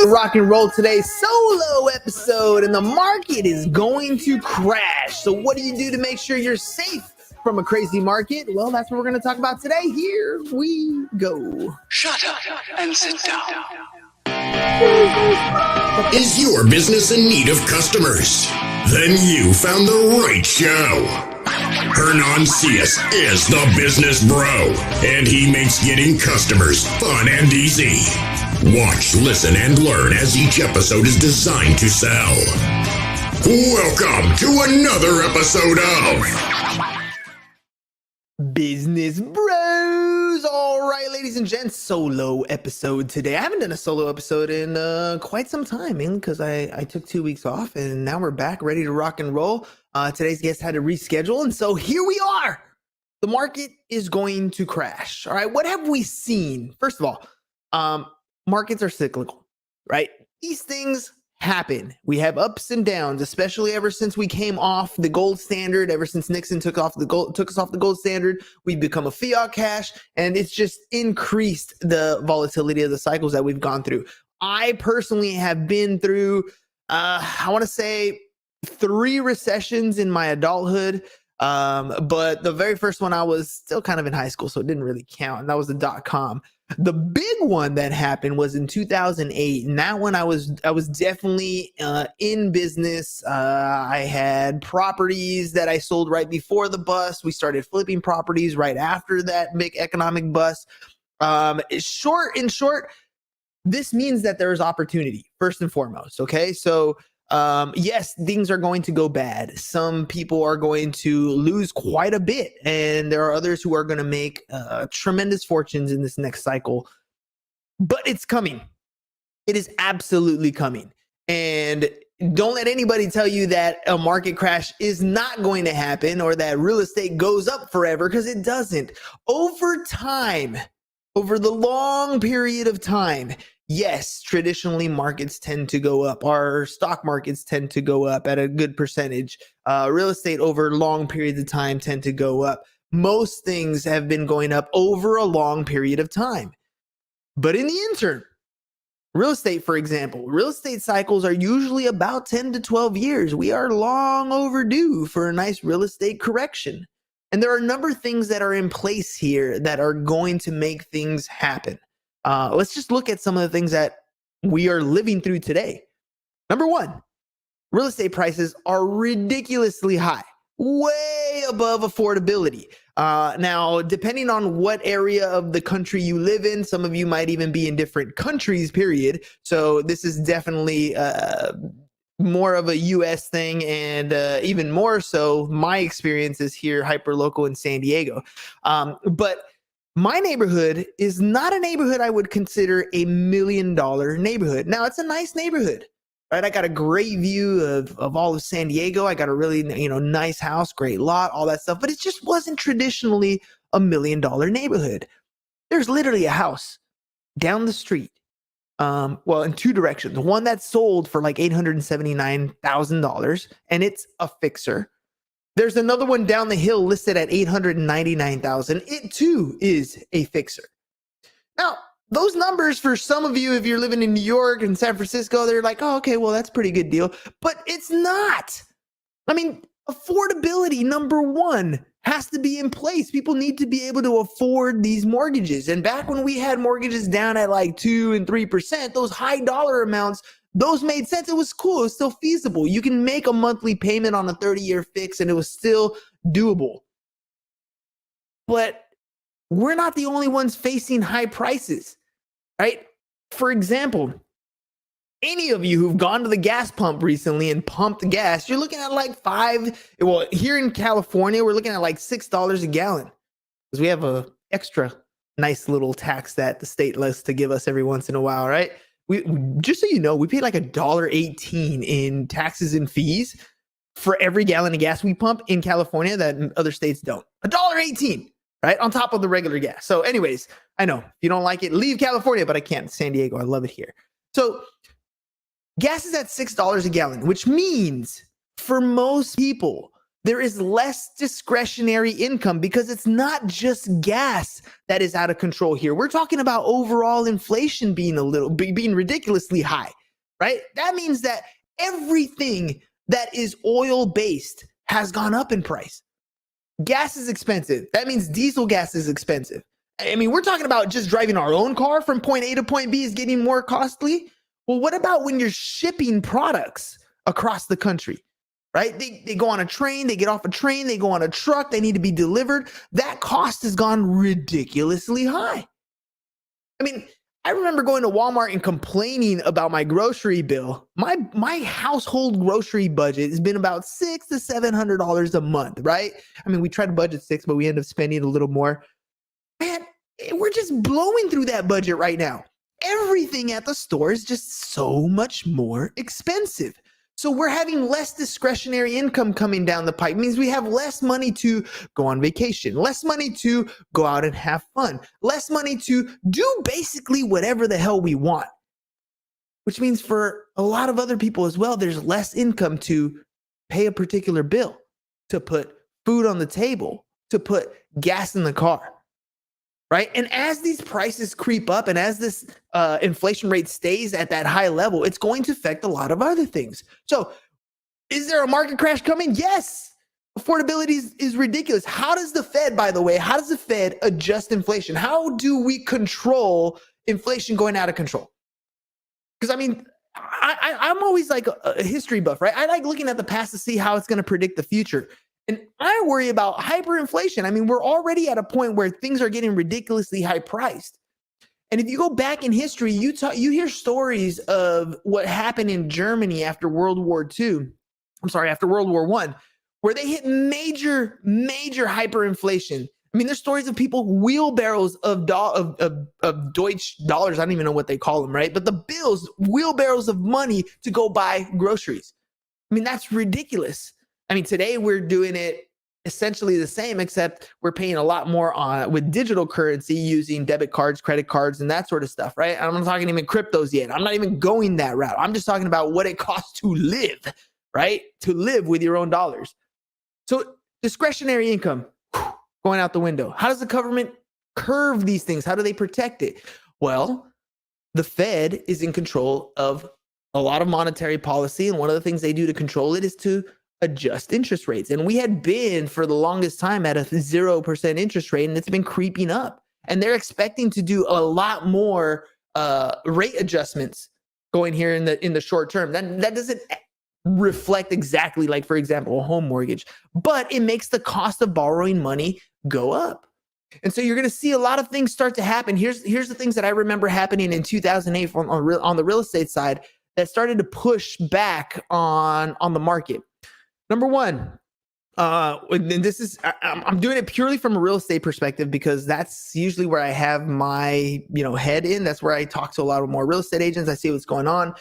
Rock and roll today, solo episode, and the market is going to crash. So what do you do to make sure you're safe from a crazy market? Well, that's what we're going to talk about today. Here we go. Shut up and sit down. Is your business in need of customers? Then you found the right show. Hernan Cias is the business bro, and he makes getting customers fun and easy. Watch, listen, and learn as each episode is designed to sell. Welcome to another episode of Business Bros. All right, ladies and gents, solo episode today. I haven't done a solo episode in quite some time, because I took 2 weeks off, and now we're back ready to rock and roll. Today's guest had to reschedule, and so here we are. The market is going to crash. All right, what have we seen? First of all, markets are cyclical, right? These things happen. We have ups and downs, especially ever since we came off the gold standard. Ever since Nixon took us off the gold standard, we've become a fiat cash, and it's just increased the volatility of the cycles that we've gone through. I personally have been through, I want to say 3 recessions in my adulthood. But the very first one, I was still kind of in high school, so it didn't really count. And that was the .com. The big one that happened was in 2008. And that one I was definitely in business. I had properties that I sold right before the bust. We started flipping properties right after that big economic bust. In short, this means that there is opportunity, first and foremost. Okay, so yes, things are going to go bad. Some people are going to lose quite a bit, and there are others who are going to make tremendous fortunes in this next cycle. But it's coming. It is absolutely coming. And don't let anybody tell you that a market crash is not going to happen or that real estate goes up forever, because it doesn't. Over time, over the long period of time, yes, traditionally markets tend to go up. Our stock markets tend to go up at a good percentage. Real estate over long periods of time tend to go up. Most things have been going up over a long period of time. But in the interim, real estate, for example, real estate cycles are usually about 10 to 12 years. We are long overdue for a nice real estate correction. And there are a number of things that are in place here that are going to make things happen. Let's just look at some of the things that we are living through today. Number one, real estate prices are ridiculously high, way above affordability. Now, depending on what area of the country you live in, some of you might even be in different countries, period. So this is definitely more of a U.S. thing, and even more so, my experience is here, hyper-local in San Diego. But my neighborhood is not a neighborhood I would consider a $1 million neighborhood. Now, it's a nice neighborhood, right? I got a great view of all of San Diego. I got a really, nice house, great lot, all that stuff. But it just wasn't traditionally a $1 million neighborhood. There's literally a house down the street, in 2 directions. One that's sold for like $879,000, and it's a fixer. There's another one down the hill listed at $899,000. It too is a fixer. Now, those numbers for some of you, if you're living in New York and San Francisco, they're like, oh, okay, well, that's a pretty good deal. But it's not. I mean, affordability, number one, has to be in place. People need to be able to afford these mortgages. And back when we had mortgages down at like 2 and 3%, those high dollar amounts, those made sense. It was cool. It was still feasible. You can make a monthly payment on a 30-year fix, and it was still doable. But we're not the only ones facing high prices, right? For example, any of you who've gone to the gas pump recently and pumped gas, you're looking at like here in California, we're looking at like $6 a gallon, because we have a extra nice little tax that the state likes to give us every once in a while, right? We, just so you know, we pay like $1.18 in taxes and fees for every gallon of gas we pump in California that other states don't. $1.18, right? On top of the regular gas. So anyways, I know if you don't like it, leave California, but I can't. San Diego, I love it here. So gas is at $6 a gallon, which means for most people, there is less discretionary income because it's not just gas that is out of control here. We're talking about overall inflation being being ridiculously high, right? That means that everything that is oil based has gone up in price. Gas is expensive. That means diesel gas is expensive. I mean, we're talking about just driving our own car from point A to point B is getting more costly. Well, what about when you're shipping products across the country, right? They go on a train, they get off a train, they go on a truck, they need to be delivered. That cost has gone ridiculously high. I mean, I remember going to Walmart and complaining about my grocery bill. My household grocery budget has been about $600 to $700 a month, right? I mean, we try to budget $600, but we end up spending a little more. Man, we're just blowing through that budget right now. Everything at the store is just so much more expensive. So we're having less discretionary income coming down the pipe. It means we have less money to go on vacation, less money to go out and have fun, less money to do basically whatever the hell we want. Which means for a lot of other people as well, there's less income to pay a particular bill, to put food on the table, to put gas in the car. Right. And as these prices creep up and as this inflation rate stays at that high level, it's going to affect a lot of other things. So is there a market crash coming? Yes. Affordability is ridiculous. How does the Fed, by the way, how does the Fed adjust inflation? How do we control inflation going out of control? Because I mean, I'm always like a history buff, right? I like looking at the past to see how it's going to predict the future. And I worry about hyperinflation. I mean, we're already at a point where things are getting ridiculously high priced. And if you go back in history, you hear stories of what happened in Germany after World War I, where they hit major hyperinflation. I mean, there's stories of people, wheelbarrows of Deutsch dollars. I don't even know what they call them, right? But the bills, wheelbarrows of money to go buy groceries. I mean, that's ridiculous. I mean, today we're doing it essentially the same, except we're paying a lot more with digital currency using debit cards, credit cards, and that sort of stuff, right? I'm not talking even cryptos yet. I'm not even going that route. I'm just talking about what it costs to live, right? To live with your own dollars. So discretionary income going out the window. How does the government curve these things? How do they protect it? Well, the Fed is in control of a lot of monetary policy, and one of the things they do to control it is to adjust interest rates. And we had been for the longest time at a 0% interest rate, and it's been creeping up. And they're expecting to do a lot more rate adjustments going here in the short term. That doesn't reflect exactly like, for example, a home mortgage, but it makes the cost of borrowing money go up. And so you're going to see a lot of things start to happen. Here's the things that I remember happening in 2008 on the real estate side that started to push back on the market. Number one, and this is, I'm doing it purely from a real estate perspective because that's usually where I have my, head in. That's where I talk to a lot of more real estate agents. I see what's going on.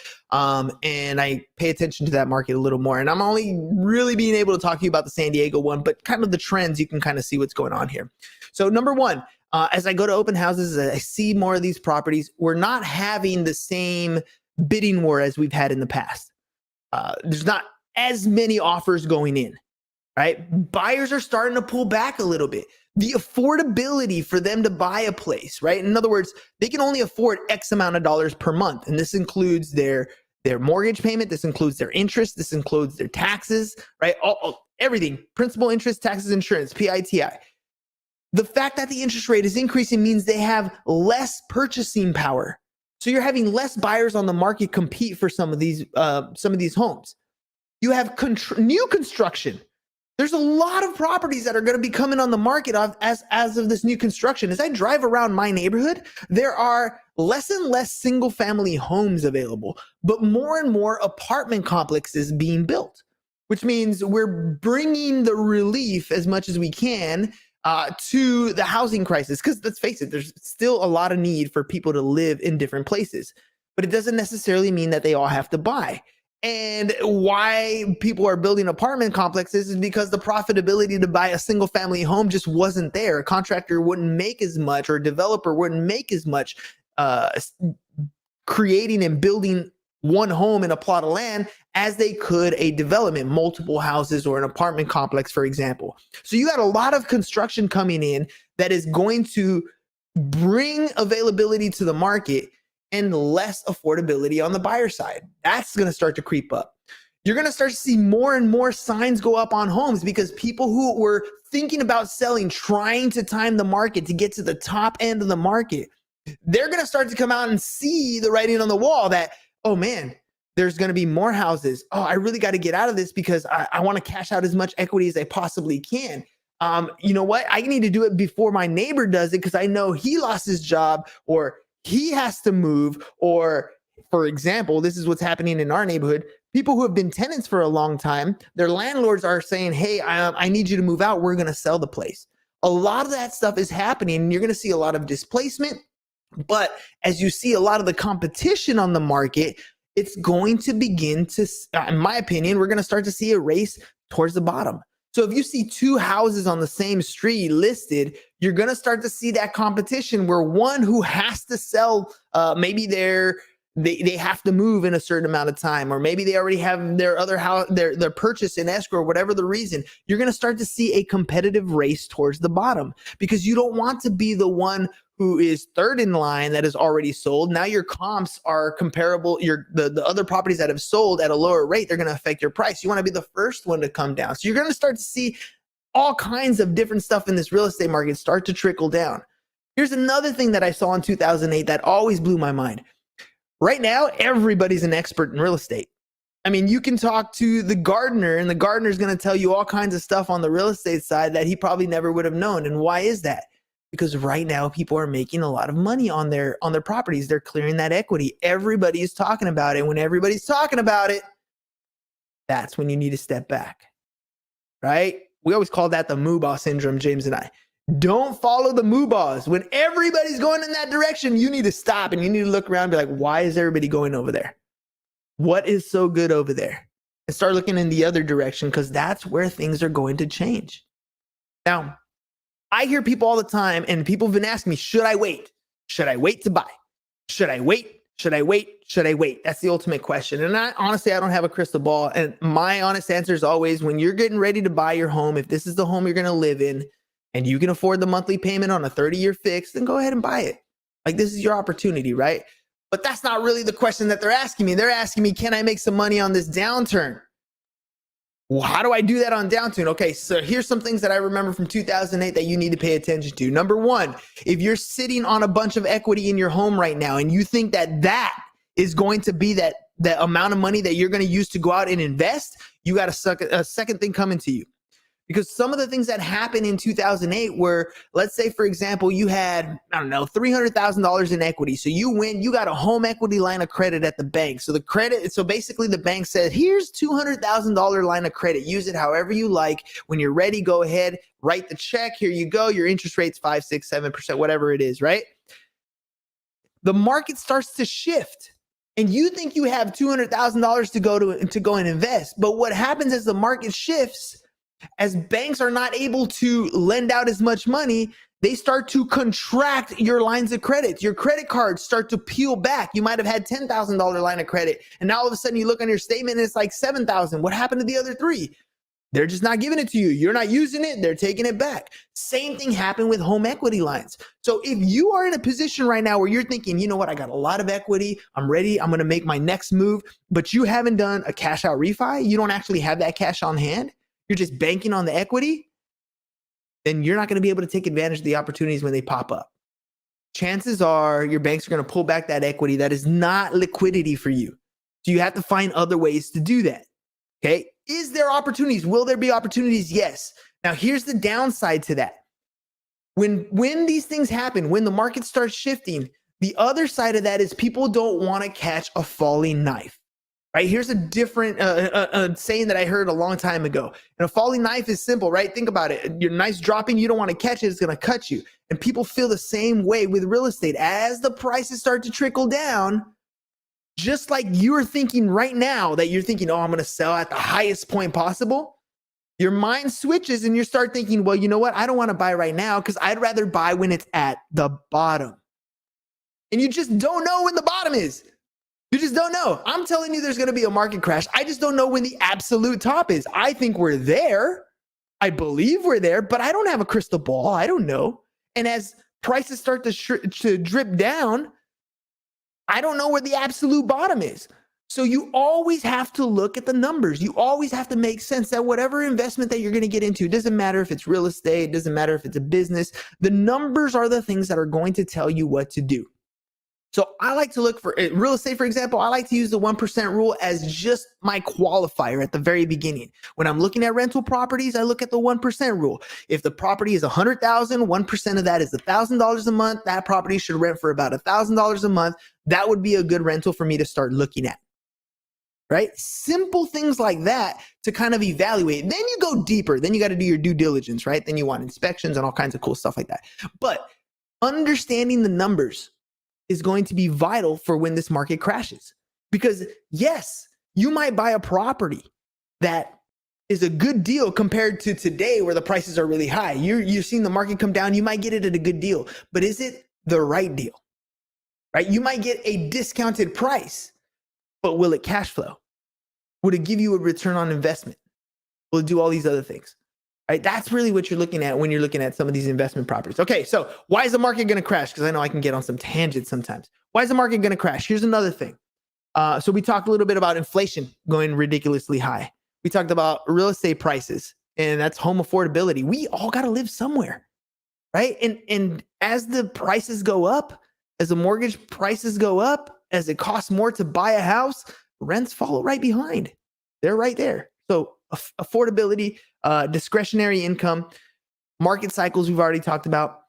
And I pay attention to that market a little more. And I'm only really being able to talk to you about the San Diego one, but kind of the trends, you can kind of see what's going on here. So number one, as I go to open houses, as I see more of these properties, we're not having the same bidding war as we've had in the past. There's not as many offers going in, right? Buyers are starting to pull back a little bit. The affordability for them to buy a place, right? In other words, they can only afford X amount of dollars per month. And this includes their mortgage payment. This includes their interest. This includes their taxes, right? Everything, principal, interest, taxes, insurance, PITI. The fact that the interest rate is increasing means they have less purchasing power. So you're having less buyers on the market compete for some of these homes. You have new construction. There's a lot of properties that are going to be coming on the market as of this new construction. As I drive around my neighborhood, there are less and less single family homes available, but more and more apartment complexes being built, which means we're bringing the relief as much as we can to the housing crisis. Because let's face it, there's still a lot of need for people to live in different places, but it doesn't necessarily mean that they all have to buy. And why people are building apartment complexes is because the profitability to buy a single family home just wasn't there. A contractor wouldn't make as much, or a developer wouldn't make as much creating and building one home in a plot of land as they could a development, multiple houses or an apartment complex, for example. So you got a lot of construction coming in that is going to bring availability to the market and less affordability on the buyer side. That's going to start to creep up. You're going to start to see more and more signs go up on homes because people who were thinking about selling, trying to time the market to get to the top end of the market, they're going to start to come out and see the writing on the wall that, oh man, there's going to be more houses. Oh, I really got to get out of this because I want to cash out as much equity as I possibly can. You know what? I need to do it before my neighbor does it because I know he lost his job or he has to move. Or, for example, this is what's happening in our neighborhood. People who have been tenants for a long time, their landlords are saying, hey, I need you to move out. We're going to sell the place. A lot of that stuff is happening, and you're going to see a lot of displacement. But as you see a lot of the competition on the market, it's going to begin to, in my opinion, we're going to start to see a race towards the bottom. So if you see two houses on the same street listed, you're going to start to see that competition where one who has to sell, maybe they have to move in a certain amount of time, or maybe they already have their other house, their purchase in escrow, whatever the reason. You're going to start to see a competitive race towards the bottom because you don't want to be the one who is third in line that is already sold. Now your comps are comparable. The other properties that have sold at a lower rate, they're going to affect your price. You want to be the first one to come down. So you're going to start to see all kinds of different stuff in this real estate market start to trickle down. Here's another thing that I saw in 2008 that always blew my mind. Right now, everybody's an expert in real estate. I mean, you can talk to the gardener, and the gardener is going to tell you all kinds of stuff on the real estate side that he probably never would have known. And why is that? Because right now people are making a lot of money on their properties. They're clearing that equity. Everybody is talking about it. When everybody's talking about it, that's when you need to step back, right? We always call that the Moobaugh syndrome, James and I. Don't follow the Moobaws. When everybody's going in that direction, you need to stop and you need to look around and be like, why is everybody going over there? What is so good over there? And start looking in the other direction because that's where things are going to change. Now, I hear people all the time, and people have been asking me, should I wait? Should I wait to buy? Should I wait? Should I wait? Should I wait? That's the ultimate question. And honestly, I don't have a crystal ball. And my honest answer is always, when you're getting ready to buy your home, if this is the home you're going to live in and you can afford the monthly payment on a 30-year fix, then go ahead and buy it. Like, this is your opportunity, right? But that's not really the question that they're asking me. They're asking me, can I make some money on this downturn? Well, how do I do that on downturn? Okay, so here's some things that I remember from 2008 that you need to pay attention to. Number one, if you're sitting on a bunch of equity in your home right now and you think that that is going to be that amount of money that you're going to use to go out and invest, you got a second thing coming to you. Because some of the things that happened in 2008 were, let's say, for example, you had, I don't know, $300,000 in equity. So you got a home equity line of credit at the bank. So basically the bank said, here's $200,000 line of credit. Use it however you like. When you're ready, go ahead, write the check. Here you go. Your interest rate's 5, 6, 7%, whatever it is, right? The market starts to shift. And you think you have $200,000 to go and invest. But what happens as the market shifts, as banks are not able to lend out as much money, they start to contract your lines of credit. Your credit cards start to peel back. You might have had $10,000 line of credit, and now all of a sudden you look on your statement and it's like $7,000. What happened to the other $3,000? They're just not giving it to you. You're not using it. They're taking it back. Same thing happened with home equity lines. So if you are in a position right now where you're thinking, you know what, I got a lot of equity, I'm ready, I'm going to make my next move, but you haven't done a cash out refi, you don't actually have that cash on hand, you're just banking on the equity, then you're not going to be able to take advantage of the opportunities when they pop up. Chances are your banks are going to pull back that equity. That is not liquidity for you. So you have to find other ways to do that. Okay. Is there opportunities? Will there be opportunities? Yes. Now here's the downside to that. When these things happen, when the market starts shifting, the other side of that is people don't want to catch a falling knife. Right? Here's a different saying that I heard a long time ago. And a falling knife is simple, right? Think about it. Your knife's dropping, you don't want to catch it, it's going to cut you. And people feel the same way with real estate. As the prices start to trickle down, just like you're thinking right now that you're thinking, oh, I'm going to sell at the highest point possible, your mind switches and you start thinking, well, you know what? I don't want to buy right now because I'd rather buy when it's at the bottom. And you just don't know when the bottom is. You just don't know. I'm telling you there's going to be a market crash. I just don't know when the absolute top is. I think we're there. I believe we're there, but I don't have a crystal ball. I don't know. And as prices start to drip down, I don't know where the absolute bottom is. So you always have to look at the numbers. You always have to make sense that whatever investment that you're going to get into, it doesn't matter if it's real estate, it doesn't matter if it's a business. The numbers are the things that are going to tell you what to do. So I like to look for real estate, for example. I like to use the 1% rule as just my qualifier at the very beginning. When I'm looking at rental properties, I look at the 1% rule. If the property is $100,000, 1% of that is $1,000 a month. That property should rent for about $1,000 a month. That would be a good rental for me to start looking at. Right? Simple things like that to kind of evaluate. Then you go deeper. Then you got to do your due diligence, right? Then you want inspections and all kinds of cool stuff like that. But understanding the numbers is going to be vital for when this market crashes. Because yes, you might buy a property that is a good deal compared to today where the prices are really high. You're seeing the market come down. You might get it at a good deal, but is it the right deal? Right? You might get a discounted price, but will it cash flow? Would it give you a return on investment? Will it do all these other things? Right? That's really what you're looking at when you're looking at some of these investment properties. Okay, so why is the market going to crash? Because I know I can get on some tangents sometimes. Why is the market going to crash? Here's another thing. So we talked a little bit about inflation going ridiculously high. We talked about real estate prices, and that's home affordability. We all got to live somewhere, right? And as the prices go up, as the mortgage prices go up, as it costs more to buy a house, rents follow right behind. They're right there. So affordability, discretionary income, market cycles we've already talked about.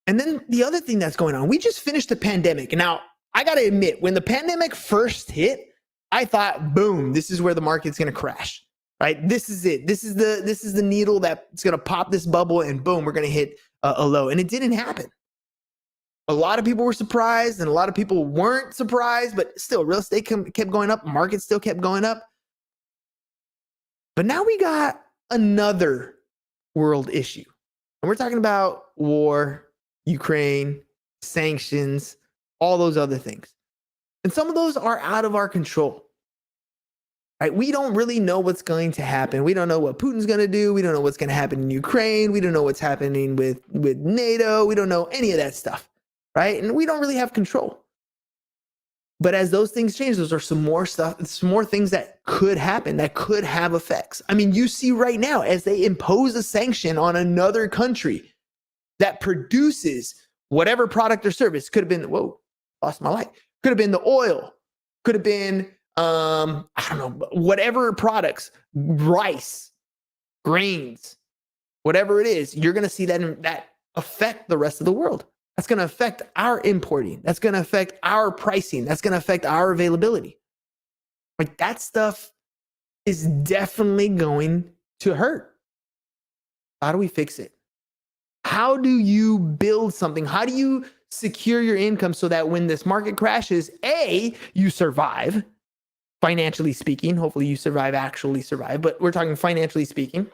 And then the other thing that's going on, we just finished the pandemic. And now I got to admit, when the pandemic first hit, I thought, boom, this is where the market's going to crash, right? This is it. This is the needle that's going to pop this bubble and boom, we're going to hit a low. And it didn't happen. A lot of people were surprised and a lot of people weren't surprised, but still real estate kept going up. Market still kept going up. But now we got another world issue. And we're talking about war, Ukraine, sanctions, all those other things. And some of those are out of our control. Right? We don't really know what's going to happen. We don't know what Putin's going to do. We don't know what's going to happen in Ukraine. We don't know what's happening with NATO. We don't know any of that stuff. Right? And we don't really have control. But as those things change, those are some more things that could happen, that could have effects. I mean, you see right now, as they impose a sanction on another country that produces whatever product or service, could have been, whoa, lost my light. Could have been the oil, could have been, I don't know, whatever products, rice, grains, whatever it is, you're going to see that affect the rest of the world. That's going to affect our importing. That's going to affect our pricing. That's going to affect our availability. Like that stuff is definitely going to hurt. How do we fix it? How do you build something? How do you secure your income so that when this market crashes, A, you survive, financially speaking. Hopefully you actually survive, but we're talking financially speaking,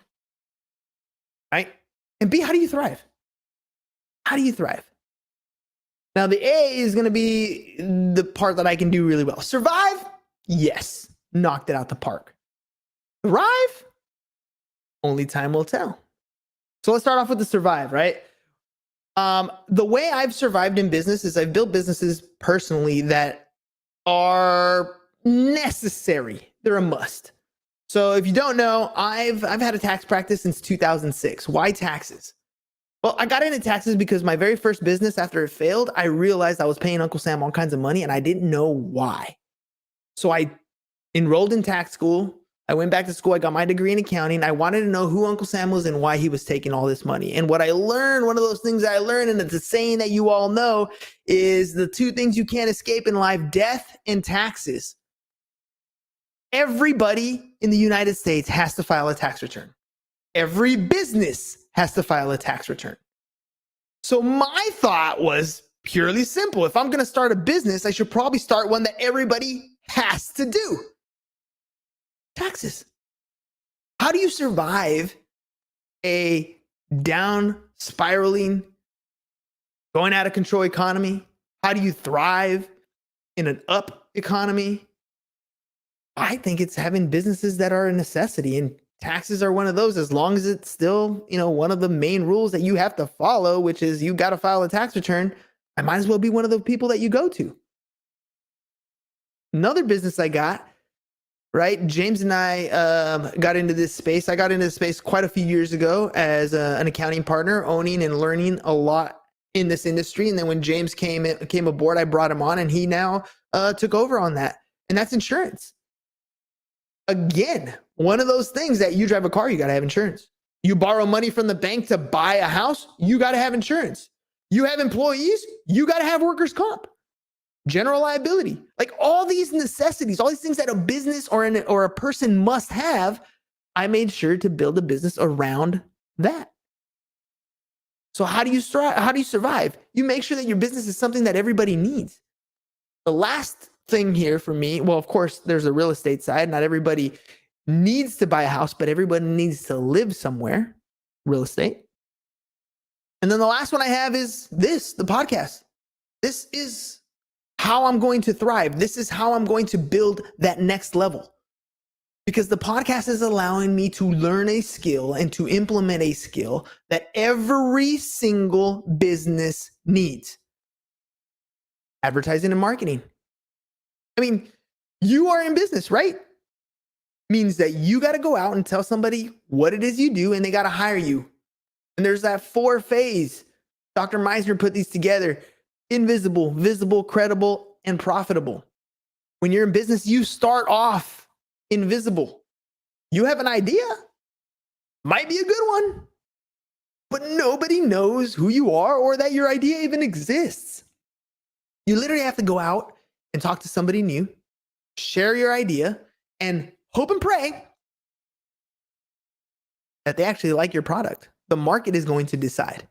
right? And B, how do you thrive? How do you thrive? Now, the A is going to be the part that I can do really well. Survive? Yes. Knocked it out the park. Thrive? Only time will tell. So let's start off with the survive, right? The way I've survived in business is I've built businesses personally that are necessary. They're a must. So if you don't know, I've had a tax practice since 2006. Why taxes? Well, I got into taxes because my very first business, after it failed, I realized I was paying Uncle Sam all kinds of money and I didn't know why. So I enrolled in tax school. I went back to school. I got my degree in accounting. I wanted to know who Uncle Sam was and why he was taking all this money. And what I learned, one of those things I learned, and it's a saying that you all know, is the two things you can't escape in life, death and taxes. Everybody in the United States has to file a tax return. Every business has to file a tax return. So my thought was purely simple. If I'm going to start a business, I should probably start one that everybody has to do. Taxes. How do you survive a down spiraling, going out of control economy? How do you thrive in an up economy, I think it's having businesses that are a necessity, and taxes are one of those, as long as it's still, one of the main rules that you have to follow, which is you got to file a tax return. I might as well be one of the people that you go to. Another business I got, right? James and I got into this space. I got into this space quite a few years ago as an accounting partner, owning and learning a lot in this industry. And then when James came aboard, I brought him on, and he now took over on that. And that's insurance. Again, one of those things that you drive a car, you got to have insurance. You borrow money from the bank to buy a house, you got to have insurance. You have employees, you got to have workers' comp, general liability, like all these necessities, all these things that a business or a person must have. I made sure to build a business around that. So how do you survive? You make sure that your business is something that everybody needs. The last thing here for me, well, of course, there's a real estate side. Not everybody needs to buy a house, but everybody needs to live somewhere. Real estate. And then the last one I have is the podcast. This is how I'm going to thrive. This is how I'm going to build that next level. Because the podcast is allowing me to learn a skill and to implement a skill that every single business needs. Advertising and marketing. I mean, you are in business, right? Means that you got to go out and tell somebody what it is you do, and they got to hire you. And there's that 4 phase. Dr. Meisner put these together: invisible, visible, credible, and profitable. When you're in business, you start off invisible. You have an idea, might be a good one, but nobody knows who you are or that your idea even exists. You literally have to go out and talk to somebody new, share your idea, and hope and pray that they actually like your product. The market is going to decide.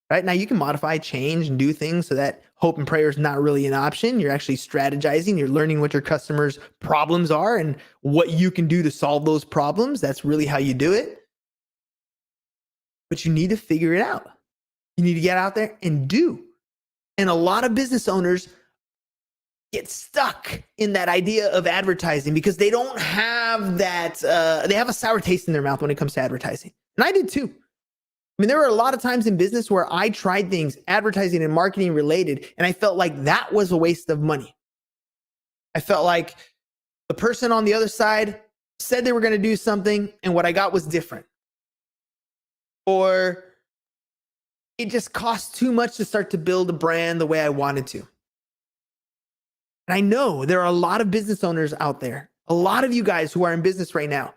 Right now, you can modify, change, and do things so that hope and prayer is not really an option. You're actually strategizing. You're learning what your customers' problems are and what you can do to solve those problems. That's really how you do it. But you need to figure it out. You need to get out there and do. And a lot of business owners get stuck in that idea of advertising because they don't have that, they have a sour taste in their mouth when it comes to advertising. And I did too. I mean, there were a lot of times in business where I tried things advertising and marketing related, and I felt like that was a waste of money. I felt like the person on the other side said they were going to do something, and what I got was different. Or it just cost too much to start to build a brand the way I wanted to. And I know there are a lot of business owners out there, a lot of you guys who are in business right now,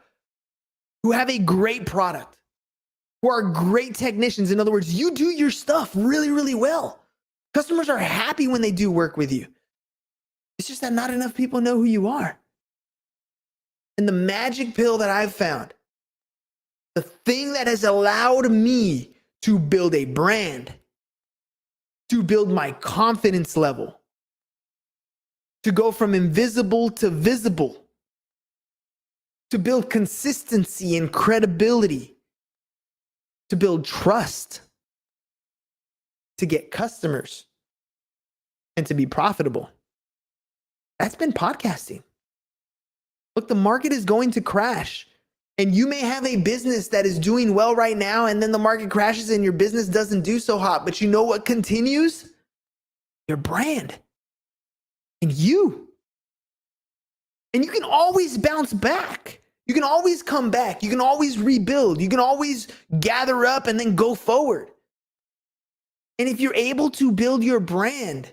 who have a great product, who are great technicians. In other words, you do your stuff really, really well. Customers are happy when they do work with you. It's just that not enough people know who you are. And the magic pill that I've found, the thing that has allowed me to build a brand, to build my confidence level, to go from invisible to visible, to build consistency and credibility, to build trust, to get customers, and to be profitable. That's been podcasting. Look, the market is going to crash, and you may have a business that is doing well right now, and then the market crashes and your business doesn't do so hot. But you know what continues? Your brand and you. And you can always bounce back. You can always come back. You can always rebuild. You can always gather up and then go forward. And if you're able to build your brand,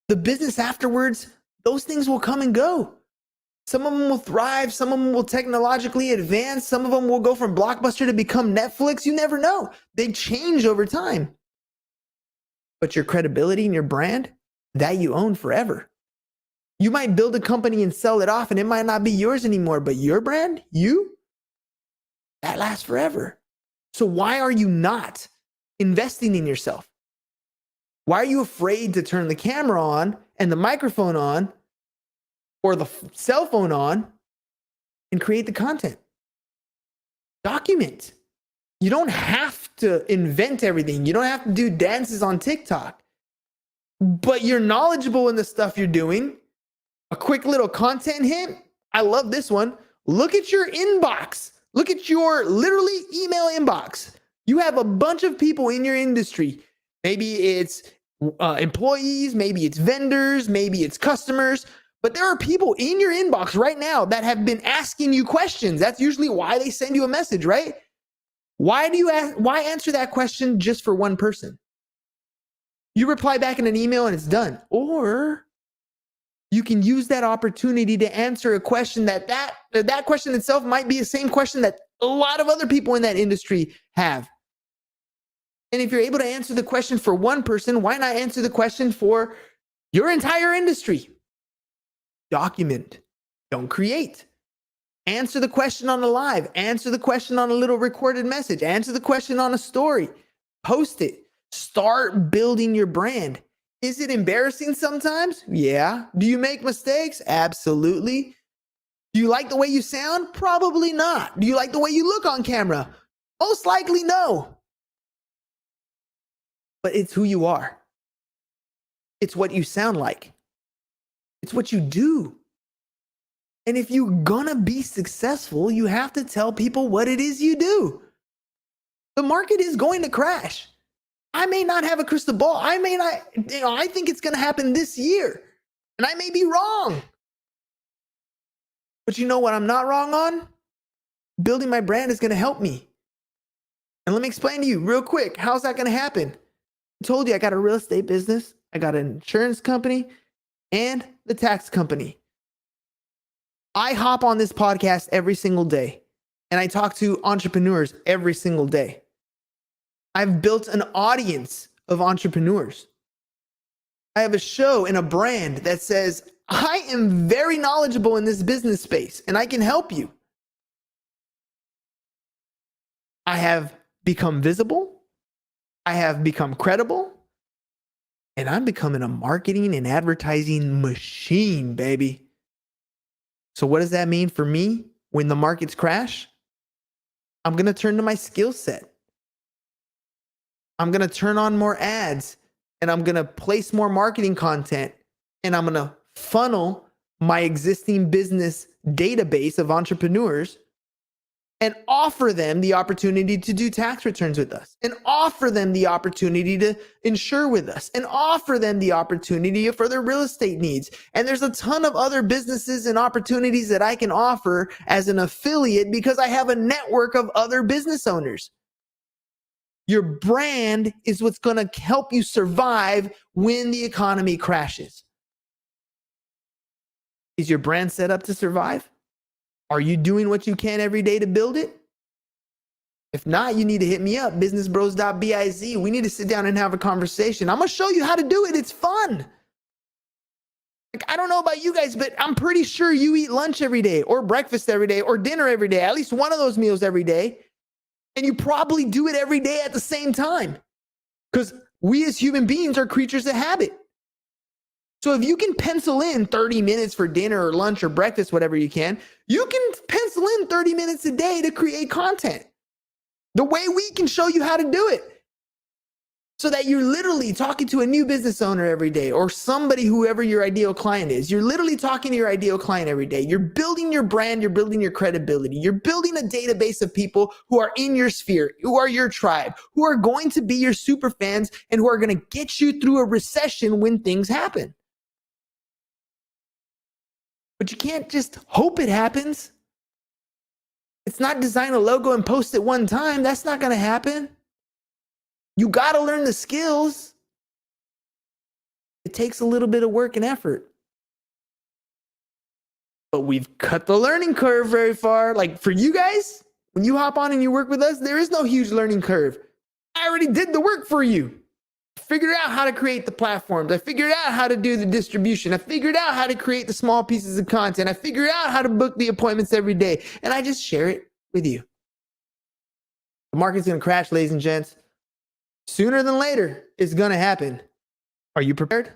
the business afterwards, those things will come and go. Some of them will thrive. Some of them will technologically advance. Some of them will go from Blockbuster to become Netflix. You never know. They change over time. But your credibility and your brand, that you own forever. You might build a company and sell it off, and it might not be yours anymore, but your brand, that lasts forever. So why are you not investing in yourself? Why are you afraid to turn the camera on and the microphone on or the cell phone on and create the content? Document. You don't have to invent everything. You don't have to do dances on TikTok, but you're knowledgeable in the stuff you're doing. A quick little content hint. I love this one. Look at your inbox. Look at your literally email inbox. You have a bunch of people in your industry. Maybe it's employees, maybe it's vendors, maybe it's customers, but there are people in your inbox right now that have been asking you questions. That's usually why they send you a message, right? Why answer that question just for one person? You reply back in an email and it's done. Or you can use that opportunity to answer a question that question itself might be the same question that a lot of other people in that industry have. And if you're able to answer the question for one person, why not answer the question for your entire industry? Document, don't create. Answer the question on a live, answer the question on a little recorded message, answer the question on a story, post it. Start building your brand. Is it embarrassing sometimes? Yeah. Do you make mistakes? Absolutely. Do you like the way you sound? Probably not. Do you like the way you look on camera? Most likely no. But it's who you are. It's what you sound like. It's what you do. And if you're gonna be successful, you have to tell people what it is you do. The market is going to crash. I may not have a crystal ball. I may not, I think it's going to happen this year. And I may be wrong. But you know what I'm not wrong on? Building my brand is going to help me. And let me explain to you real quick. How's that going to happen? I told you I got a real estate business. I got an insurance company and the tax company. I hop on this podcast every single day. And I talk to entrepreneurs every single day. I've built an audience of entrepreneurs. I have a show and a brand that says, I am very knowledgeable in this business space and I can help you. I have become visible. I have become credible. And I'm becoming a marketing and advertising machine, baby. So what does that mean for me when the markets crash? I'm going to turn to my skill set. I'm going to turn on more ads and I'm going to place more marketing content and I'm going to funnel my existing business database of entrepreneurs and offer them the opportunity to do tax returns with us and offer them the opportunity to insure with us and offer them the opportunity for their real estate needs. And there's a ton of other businesses and opportunities that I can offer as an affiliate because I have a network of other business owners. Your brand is what's going to help you survive when the economy crashes. Is your brand set up to survive? Are you doing what you can every day to build it? If not, you need to hit me up, businessbros.biz. We need to sit down and have a conversation. I'm going to show you how to do it. It's fun. Like, I don't know about you guys, but I'm pretty sure you eat lunch every day or breakfast every day or dinner every day, at least one of those meals every day. And you probably do it every day at the same time because we as human beings are creatures of habit. So if you can pencil in 30 minutes for dinner or lunch or breakfast, whatever you can pencil in 30 minutes a day to create content. The way we can show you how to do it. So that you're literally talking to a new business owner every day or somebody, whoever your ideal client is. You're literally talking to your ideal client every day. You're building your brand. You're building your credibility. You're building a database of people who are in your sphere, who are your tribe, who are going to be your super fans and who are going to get you through a recession when things happen. But you can't just hope it happens. It's not design a logo and post it one time. That's not going to happen. You got to learn the skills. It takes a little bit of work and effort. But we've cut the learning curve very far. Like for you guys, when you hop on and you work with us, there is no huge learning curve. I already did the work for you. I figured out how to create the platforms. I figured out how to do the distribution. I figured out how to create the small pieces of content. I figured out how to book the appointments every day. And I just share it with you. The market's going to crash, ladies and gents. Sooner than later, it's going to happen. Are you prepared?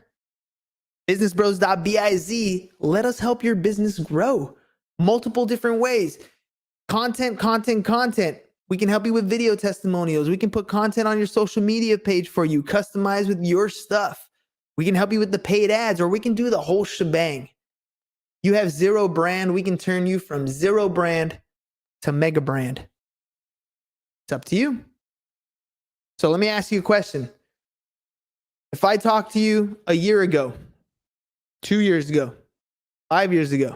Businessbros.biz. Let us help your business grow multiple different ways. Content. We can help you with video testimonials. We can put content on your social media page for you, customized with your stuff. We can help you with the paid ads, or we can do the whole shebang. You have zero brand. We can turn you from zero brand to mega brand. It's up to you. So let me ask you a question. If I talked to you a year ago, 2 years ago, 5 years ago,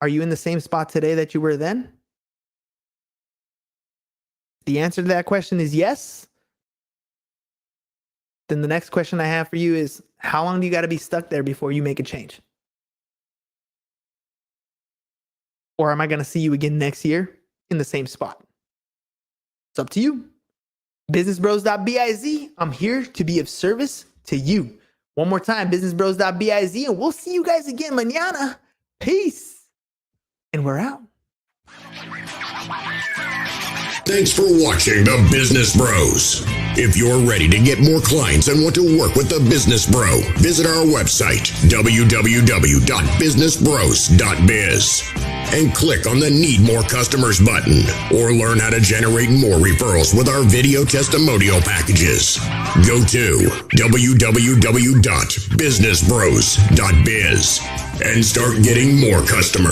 are you in the same spot today that you were then? The answer to that question is yes. Then the next question I have for you is, how long do you got to be stuck there before you make a change? Or am I going to see you again next year in the same spot? It's up to you. BusinessBros.biz. I'm here to be of service to you. One more time, BusinessBros.biz, and we'll see you guys again mañana. Peace. And we're out. Thanks for watching The Business Bros. If you're ready to get more clients and want to work with The Business Bro, visit our website, www.businessbros.biz, and click on the Need More Customers button, or learn how to generate more referrals with our video testimonial packages. Go to www.businessbros.biz and start getting more customers.